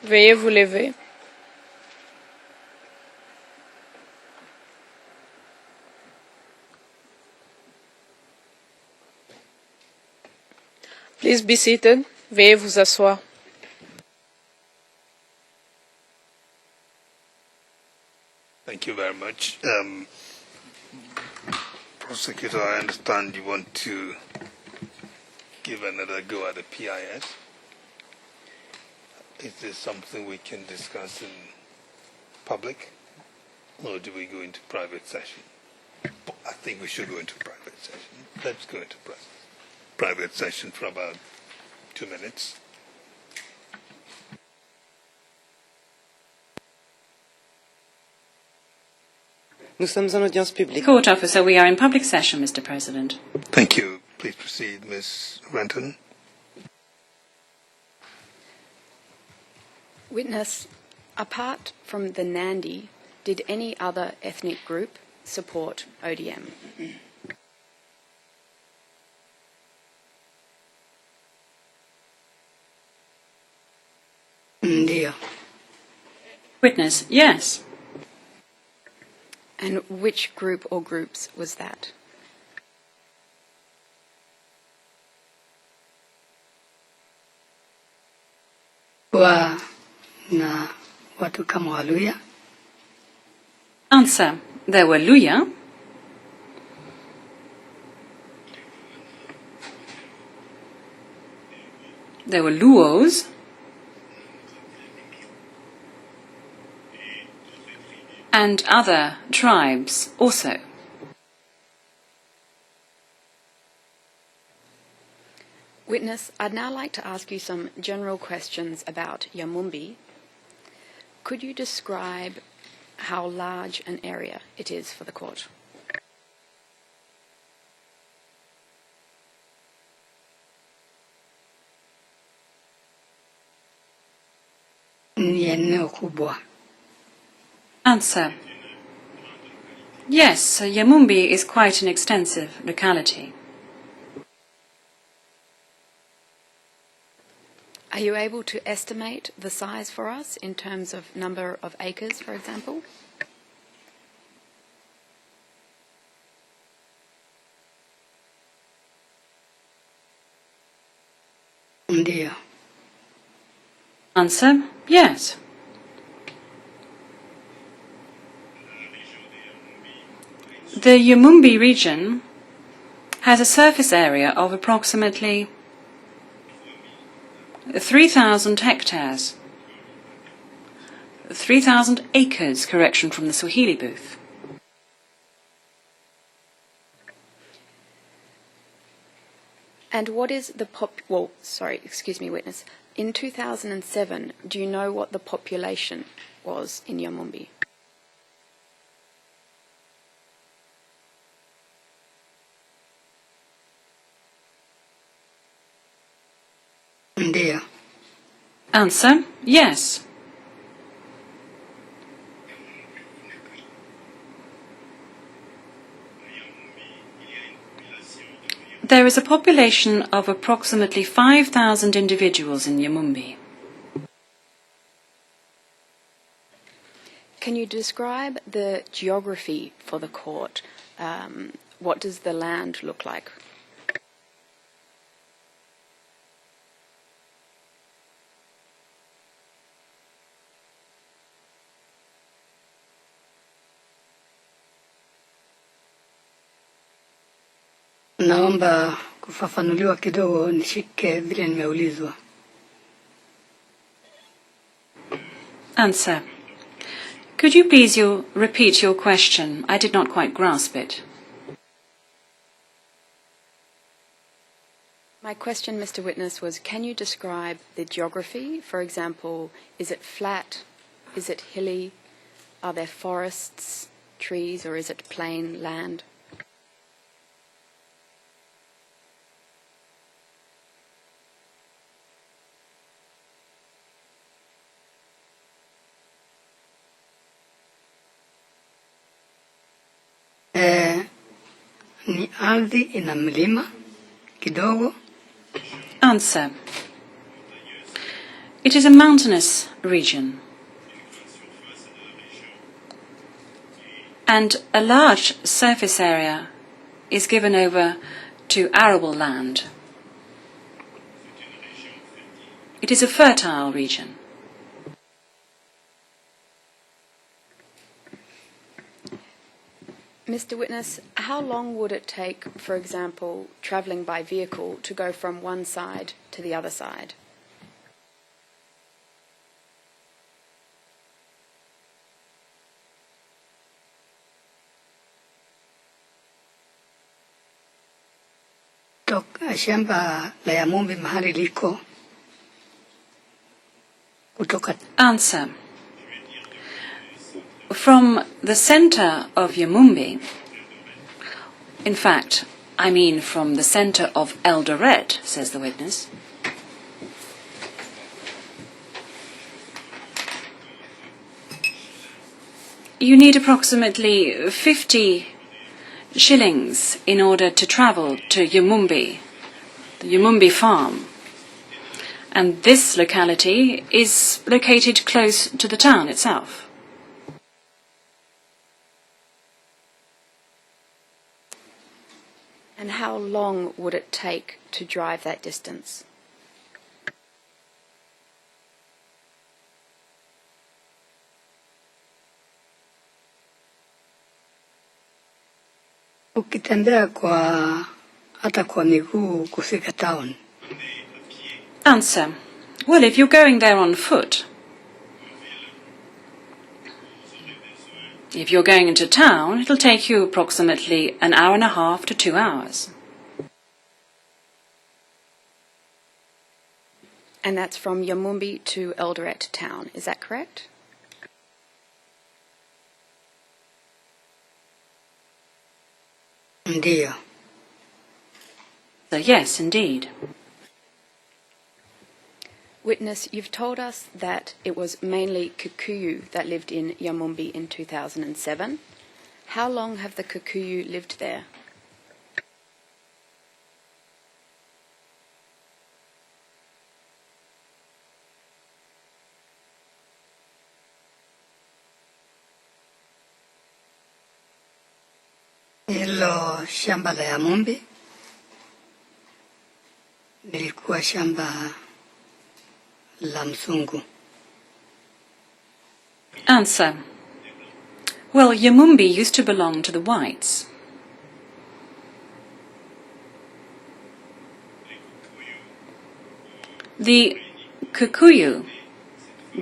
Veuillez vous lever. Please be seated. Veuillez vous asseoir. Thank you very much. Prosecutor, I understand you want to give another go at the PIS. Is this something we can discuss in public, or do we go into private session? I think we should go into private session. Let's go into private session for about 2 minutes. Nous sommes en audience publique. Court officer, we are in public session, Mr. President. Thank you. Please proceed, Ms. Renton. Witness, apart from the Nandi, did any other ethnic group support ODM? Ndio. Witness, yes. And which group or groups was that? Na watu kama Waluya. Answer, there were Luya, there were Luos, and other tribes also. Witness, I'd now like to ask you some general questions about Yamumbi. Could you describe how large an area it is for the court? Ni eneo kubwa. Answer, yes, Yamumbi is quite an extensive locality. Are you able to estimate the size for us in terms of number of acres, for example? Ndio. Answer, yes. The Yamumbi region has a surface area of approximately 3,000 hectares. 3,000 acres, correction from the Swahili booth. And what is the witness. In 2007, do you know what the population was in Yamumbi? Ndio. Answer, yes. There is a population of approximately 5,000 individuals in Yamumbi. Can you describe the geography for the court? What does the land look like? Naomba kufafanuliwa kidogo nishike vile nimeulizwa. Answer. Could you please repeat your question? I did not quite grasp it. My question, Mr. Witness, was can you describe the geography? For example, is it flat? Is it hilly? Are there forests, trees, or is it plain land? Ni ardhi ina mlima kidogo. Answer. It is a mountainous region, and a large surface area is given over to arable land. It is a fertile region. Mr. Witness, how long would it take, for example, travelling by vehicle to go from one side to the other side? Shamba la Yamumbi mahali liko kutoka Answer. From the centre of Yamumbi, in fact, I mean from the centre of Eldoret, says the witness, you need approximately 50 shillings in order to travel to Yamumbi, the Yamumbi farm. And this locality is located close to the town itself. And how long would it take to drive that distance? ukitembea hata kwa miguu kufika town. Answer. Well, if you're going there on foot, if you're going into town, it'll take you approximately an hour and a half to 2 hours. And that's from Yamumbi to Eldoret town, is that correct? Ndiyo. So yes, indeed. Witness, you've told us that it was mainly Kikuyu that lived in Yamumbi in 2007. How long have the Kikuyu lived there? Hilo shamba la Yamumbi lilikuwa shamba la mzungu. Answer. Well, Yamumbi used to belong to the whites. The Kikuyu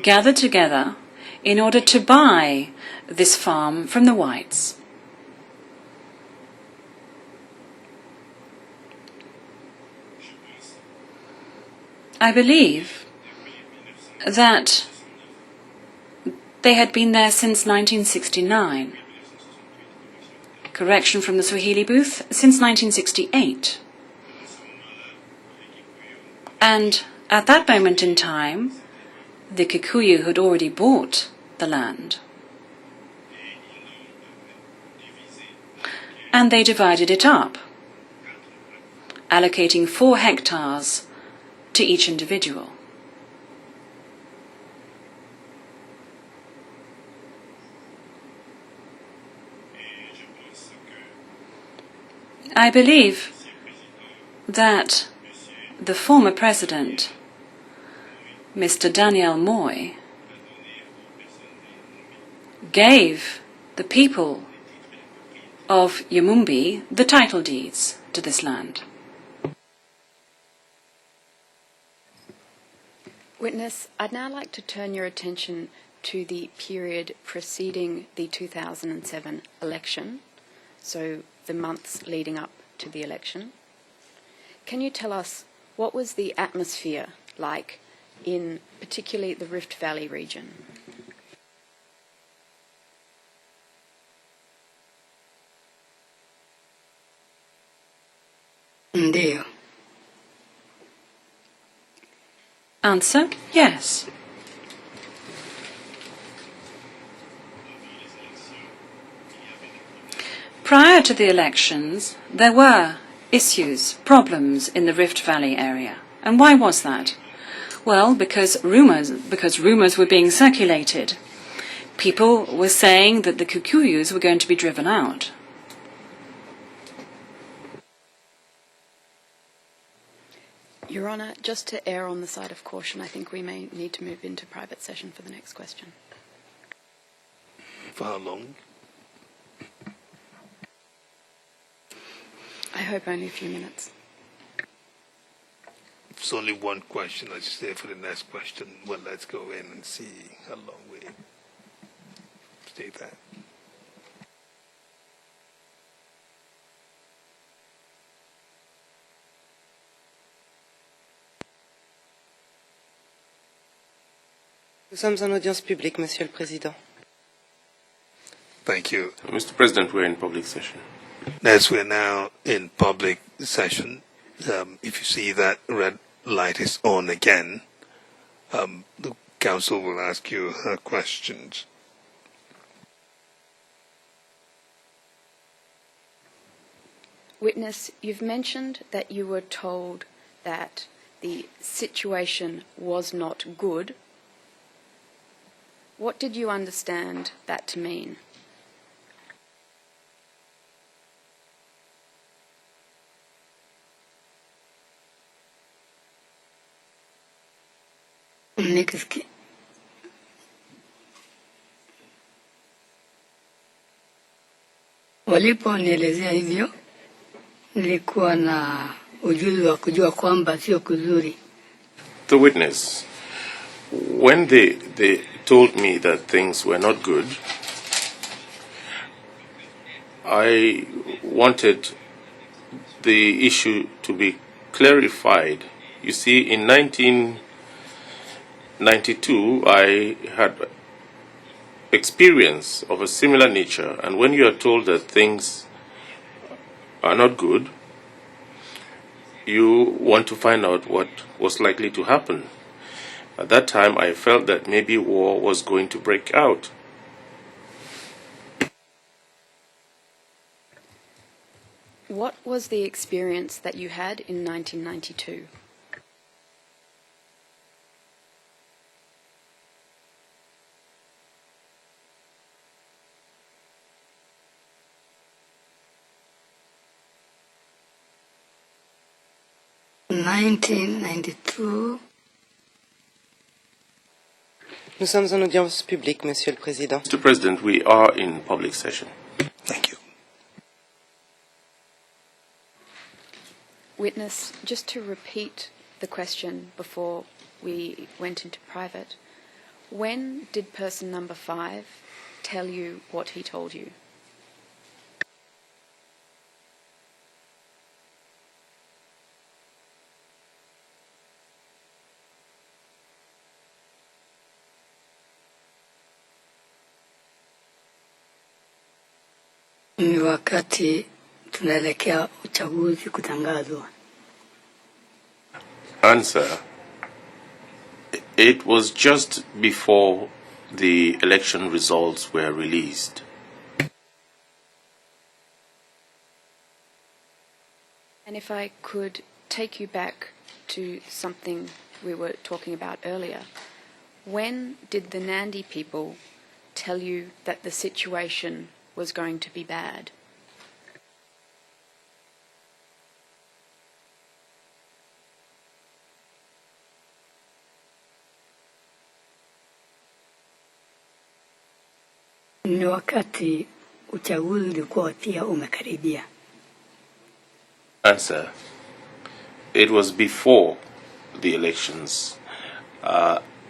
gathered together in order to buy this farm from the whites. I believe that they had been there since 1969. Correction from the Swahili booth, since 1968. And at that moment in time, the Kikuyu had already bought the land. And they divided it up, allocating 4 hectares to each individual. I believe that the former president, Mr. Daniel Moi, gave the people of Yamumbi the title deeds to this land. Witness, I'd now like to turn your attention to the period preceding the 2007 election, so the months leading up to the election. Can you tell us what was the atmosphere like in particularly the Rift Valley region? Ndiyo. Answer, yes. Prior to the elections, there were issues, problems in the Rift Valley area. And why was that? Well, because rumors were being circulated. People were saying that the Kikuyus were going to be driven out. Your Honour, just to err on the side of caution, I think we may need to move into private session for the next question. For how long? I hope only a few minutes. If it's only one question, let's stay for the next question. Well, let's go in and see how long we stay there. Nous sommes en audience publique, Monsieur le Président. Thank you. Mr. President, we're in public session. As we're now in public session, if you see that red light is on again, the council will ask you her questions. Witness, you've mentioned that you were told that the situation was not good. What did you understand that to mean? Waliponielezea hivyo, nilikuwa na ujuzi wa kujua kwamba sio kuzuri. The witness, when they told me that things were not good, I wanted the issue to be clarified. You see, in 1992, I had experience of a similar nature, and when you are told that things are not good, you want to find out what was likely to happen. At that time, I felt that maybe war was going to break out. What was the experience that you had in 1992? In 1992, Nous sommes en audience publique, Monsieur le Président. Mr. President, we are in public session. Thank you. Witness, just to repeat the question before we went into private, when did person number 5 tell you what he told you? ni wakati tunaelekea uchaguzi kutangazwa. Answer. It was just before the election results were released. And if I could take you back to something we were talking about earlier, when did the Nandi people tell you that the situation was going to be bad? Ni wakati uchaguzi ulikuwa pia umekaribia. Answer. It was before the elections,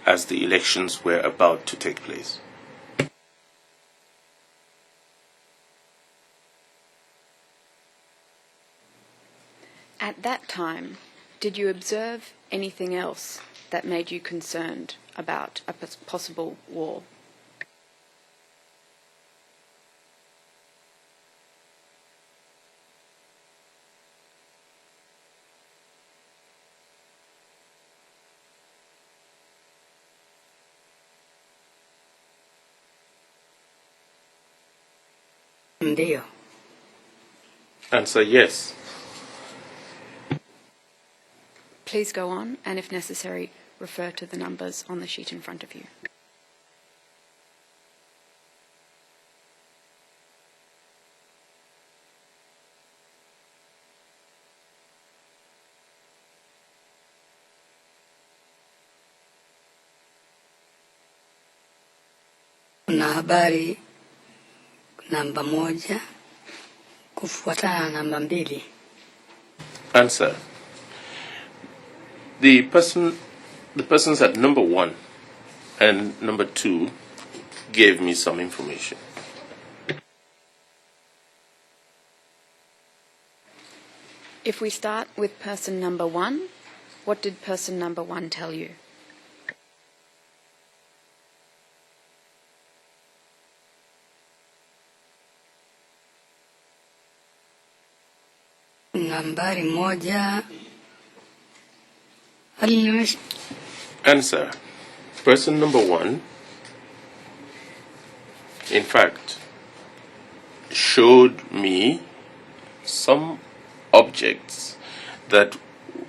as the elections were about to take place. At that time, did you observe anything else that made you concerned about a possible war? Ndiyo. Answer. Yes. Please go on, and if necessary, refer to the numbers on the sheet in front of you. Kuna habari namba moja kufuatana na namba mbili. Answer. The persons at number 1 and number 2 gave me some information. If we start with person number 1, what did person number 1 tell you? Nambari moja alinionyesha. Answer. Person number 1, in fact, showed me some objects that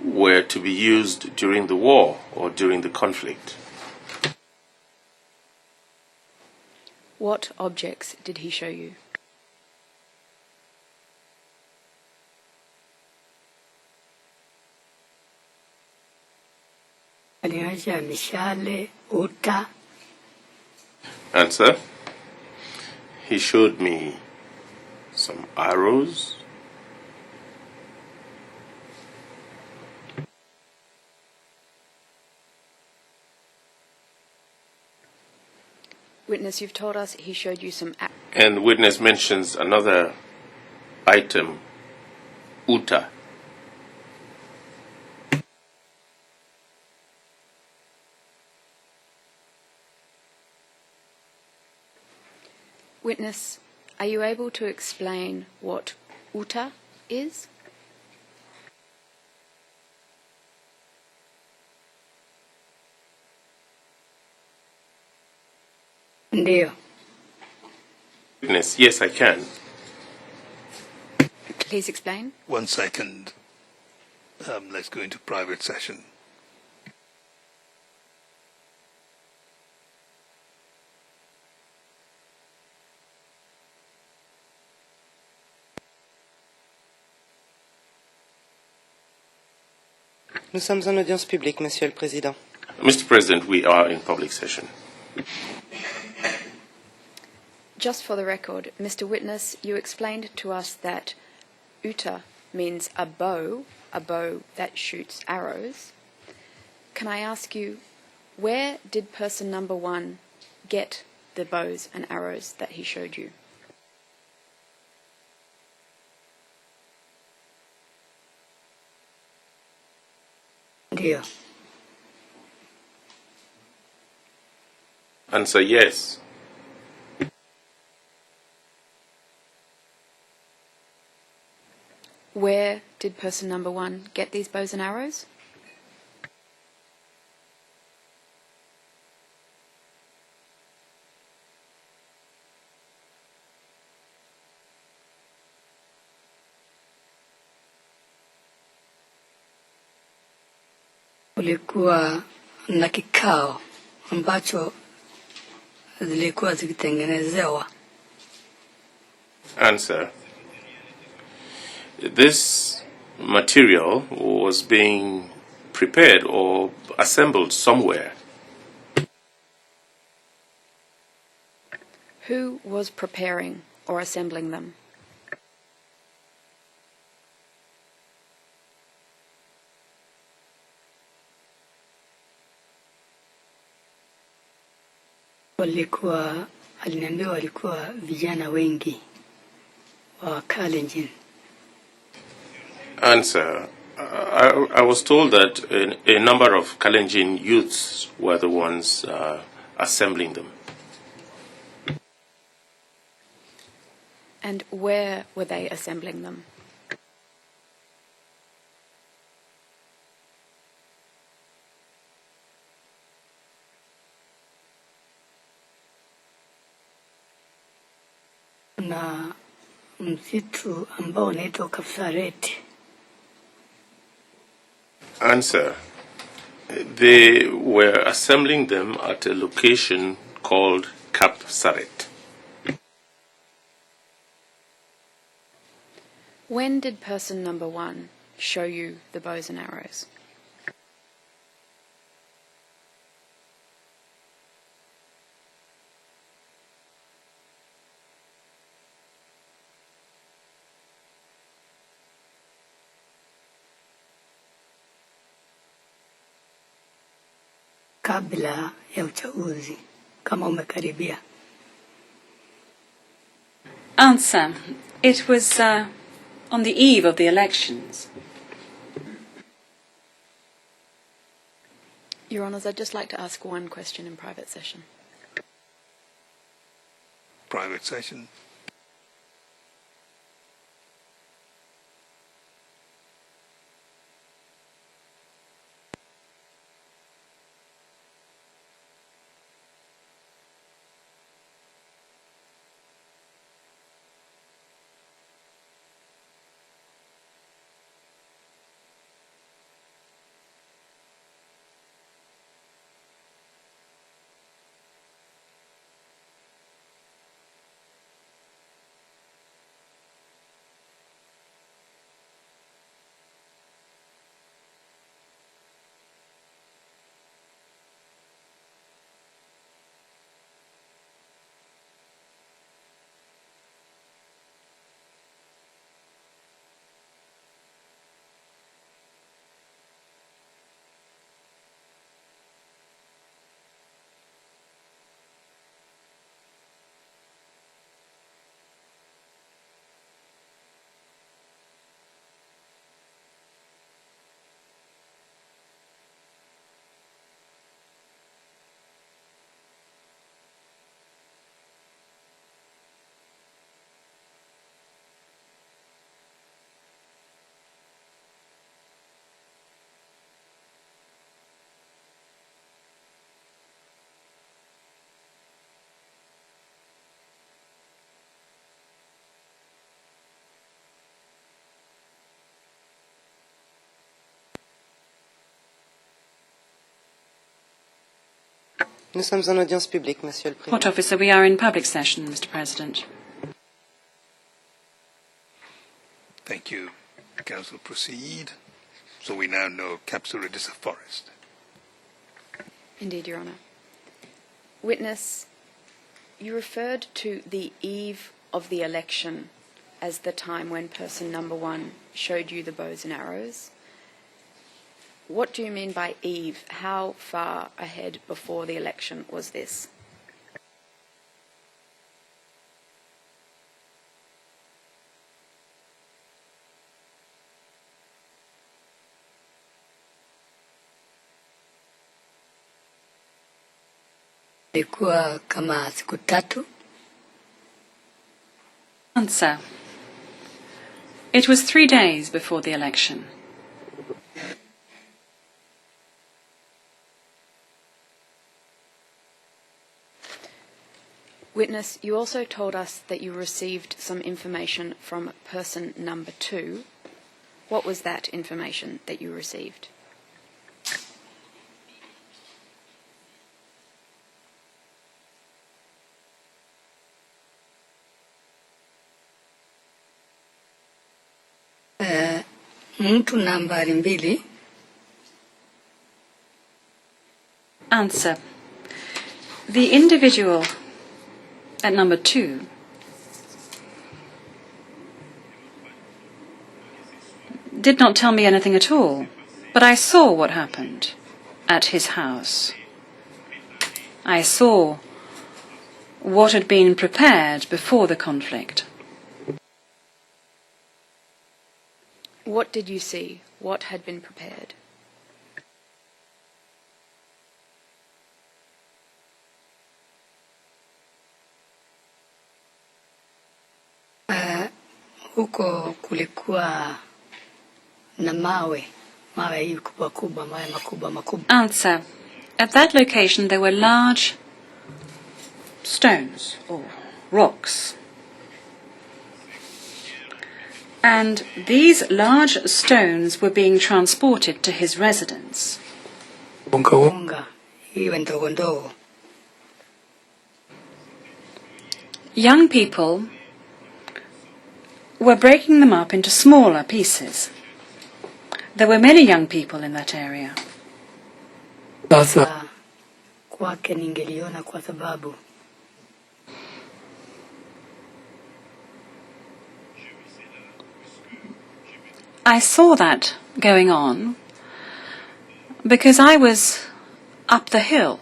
were to be used during the war or during the conflict. What objects did he show you? Alinionyesha mishale, uta. Answer. He showed me some arrows. Witness, you've told us he showed you some... And witness mentions another item, uta. Witness, are you able to explain what uta is? Ndio. Witness, yes, I can. Please explain. 1 second. Let's go into private session. Nous sommes en audience publique, Monsieur le Président. Mr. President, we are in public session. Just for the record, Mr. Witness, you explained to us that uta means a bow that shoots arrows. Can I ask you, where did person number 1 get the bows and arrows that he showed you? Ndio. Answer, yes. Where did person number 1 get these bows and arrows? Kulikuwa na kikao ambacho zilikuwa zikitengenezewa. Answer. This material was being prepared or assembled somewhere. Who was preparing or assembling them? Aliniambia walikuwa vijana wengi wa Kalenjin. Answer. I was told that a number of Kalenjin youths were the ones assembling them. And where were they assembling them? Na msitu ambao unaitwa Kapsareti. Answer. They were assembling them at a location called Cap Saret. When did person number 1 show you the bows and arrows? kabla ya uchaguzi kama umekaribia. Answer. It was on the eve of the elections. Your Honours, I'd just like to ask one question in private session. Private session. Nous sommes en audience publique, Monsieur le Président. Court officer, we are in public session, Mr. President. Thank you. Council, proceed. So we now know Cap Saret is a forest. Indeed, Your Honour. Witness, you referred to the eve of the election as the time when person number 1 showed you the bows and arrows. What do you mean by eve? How far ahead before the election was this? Ilikuwa kama siku 3. Answer. It was 3 days before the election. Witness, you also told us that you received some information from person number 2. What was that information that you received? Mtu nambari 2. Answer. The individual at number 2 did not tell me anything at all, but I saw what happened at his house. I saw what had been prepared before the conflict. What did you see? What had been prepared? Huko kulikuwa na mawe kubwa, mawe makubwa. Answer. At that location there were large stones or rocks. And these large stones were being transported to his residence. unga iwe ndogo ndogo. Young people were breaking them up into smaller pieces. There were many young people in that area. Sasa kwake ningeliona kwa sababu I saw that going on because I was up the hill.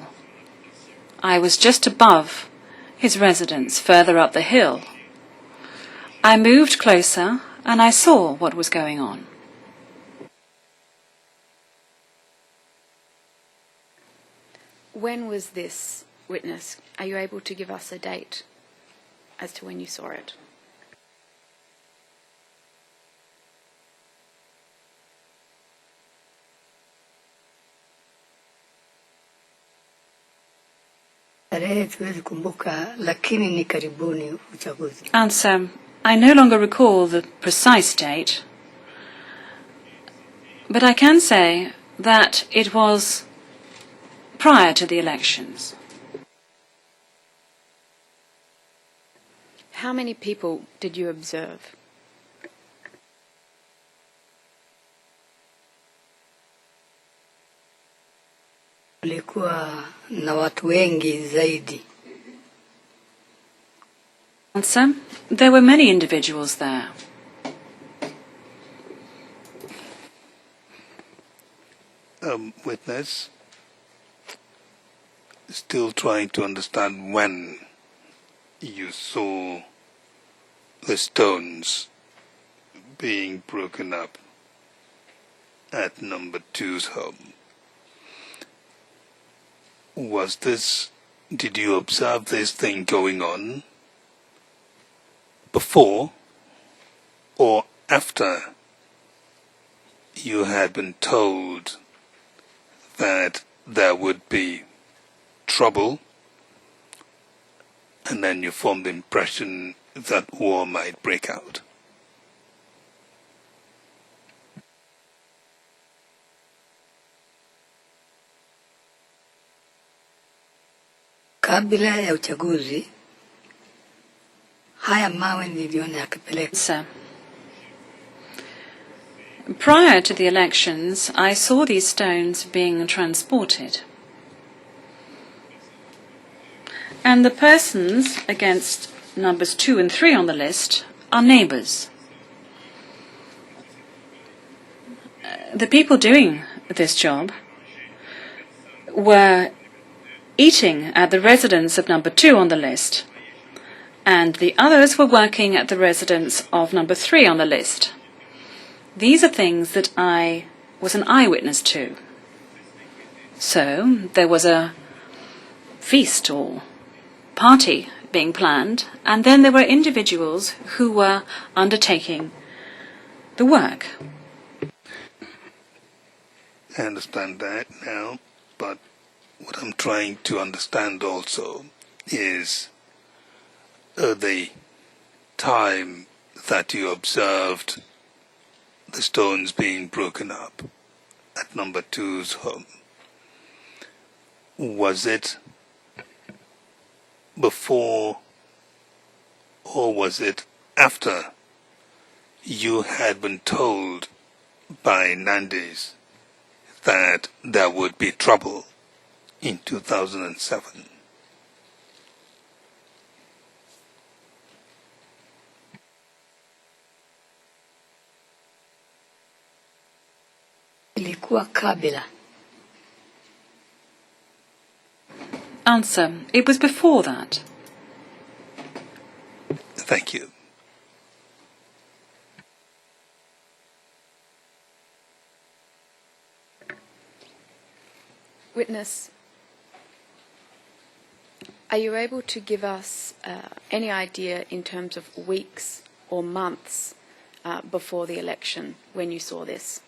I was just above his residence, further up the hill. I moved closer and I saw what was going on. When was this, witness? Are you able to give us a date as to when you saw it? tarehe siwezi kumbuka, lakini ni karibuni uchaguzi. Answer: I no longer recall the precise date, but I can say that it was prior to the elections. How many people did you observe? Kulikuwa na watu wengi zaidi. Answer: there were many individuals there. Witness, still trying to understand when you saw the stones being broken up at number 2's home. Did you observe this thing going on before or after you had been told that there would be trouble, and then you formed the impression that war might break out? Kabla ya uchaguzi, haya mawe niliona yakipeleka. Sir, prior to the elections, I saw these stones being transported. And the persons against numbers 2 and 3 on the list are neighbours. The people doing this job were eating at the residence of number 2 on the list, and the others were working at the residence of number 3 on the list. These are things that I was an eyewitness to. So there was a feast or party being planned, and then there were individuals who were undertaking the work. I understand that now, but what I'm trying to understand also is the time that you observed the stones being broken up at number 2's home. Was it before or was it after you had been told by Nandis that there would be trouble in 2007? Ilikuwa kabla. Answer: it was before that. Thank you. Witness, are you able to give us any idea in terms of weeks or months before the election when you saw this?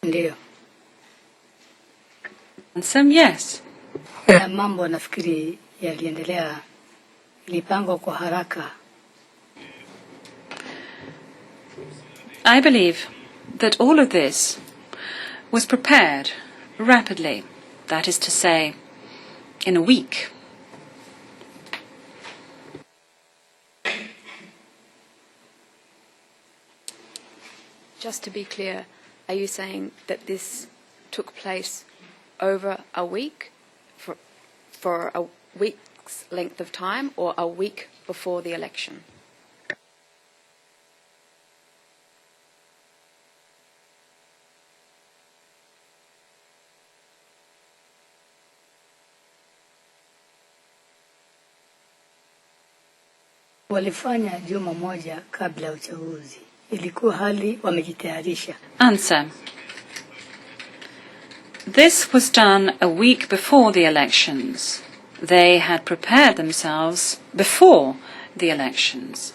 Ndio. Answer, yes. Mambo nafikiri yaliendelea, ilipangwa kwa haraka. I believe that all of this was prepared rapidly, that is to say, in a week. Just to be clear, are you saying that this took place over a week, for a week's length of time, or a week before the election? Walifanya juma moja kabla ya uchaguzi. Ilikuwa hali wamejitayarisha. Answer. This was done a week before the elections. They had prepared themselves before the elections.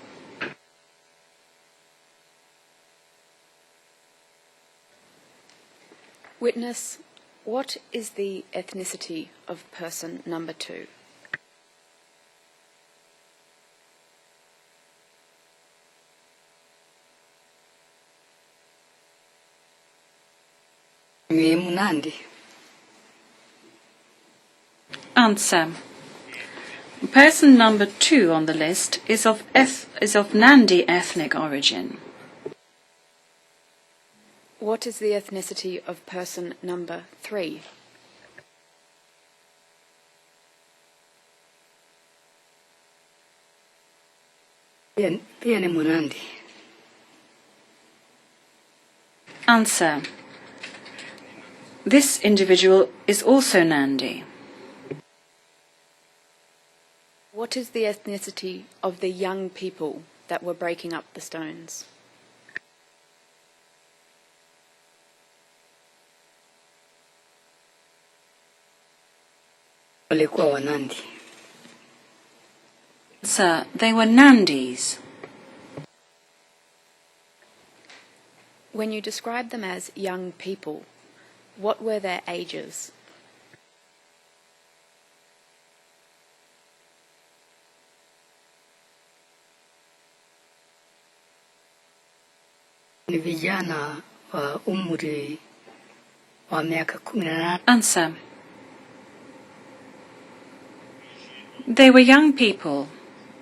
Witness, what is the ethnicity of person number 2? Ni Mnandi. Answer. Person number 2 on the list is of Nandi ethnic origin. What is the ethnicity of person number 3? Pia ni Mnandi. Answer. This individual is also Nandi. What is the ethnicity of the young people that were breaking up the stones? Walikuwa Wanandi. Sir, they were Nandis. When you describe them as young people, what were their ages? Ni vijana wa umri wa miaka 18. Answer. They were young people,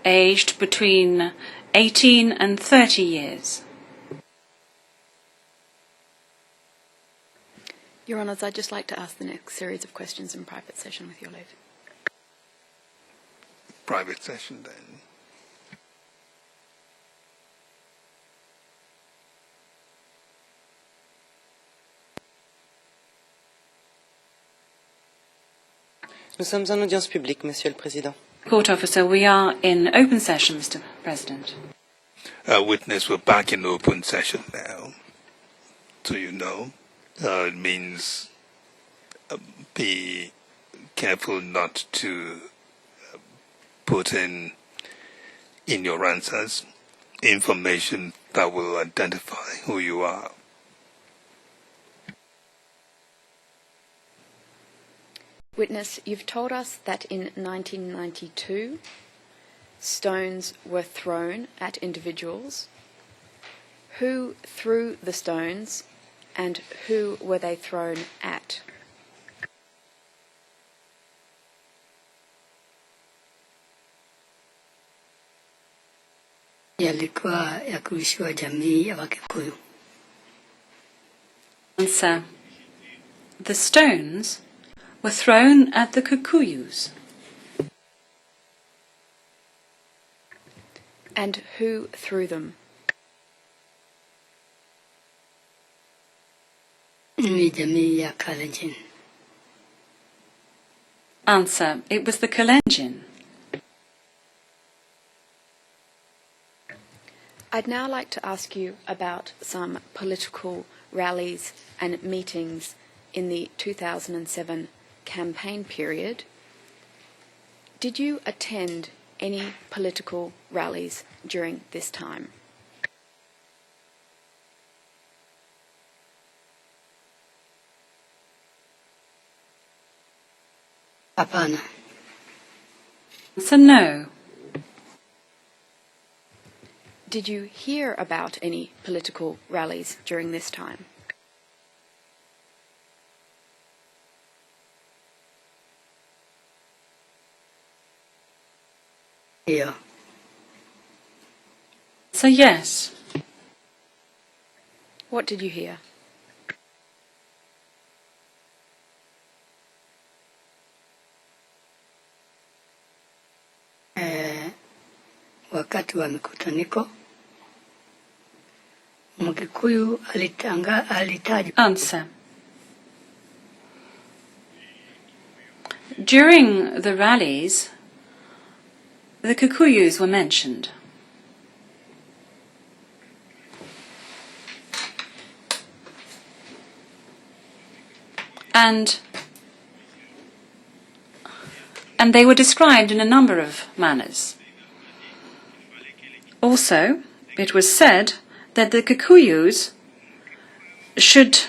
aged between 18 and 30 years. Your Honours, I'd just like to ask the next series of questions in private session with your leave. Private session then. Nous sommes en audience publique, Monsieur le Président. Court officer, we are in open session, Mr. President. Witness, we're back in open session now. So you know, it means be careful not to put in your answers information that will identify who you are. Witness, you've told us that in 1992 stones were thrown at individuals. Who threw the stones and who were they thrown at? Yalikuwa ya kurushiwa jamii ya Wakikuyu. Answer. The stones were thrown at the Kikuyus. And who threw them? Ni jamii ya Kalenjin. Answer. It was the Kalenjin. I'd now like to ask you about some political rallies and meetings in the 2007 campaign period. Did you attend any political rallies during this time? Hapana. So no. Did you hear about any political rallies during this time? Ndiyo. So yes. What did you hear? Wakati wa mikutaniko Mkikuyu alitaja. Answer. During the rallies, the Kikuyus were mentioned. And they were described in a number of manners. Also, it was said that the Kikuyus should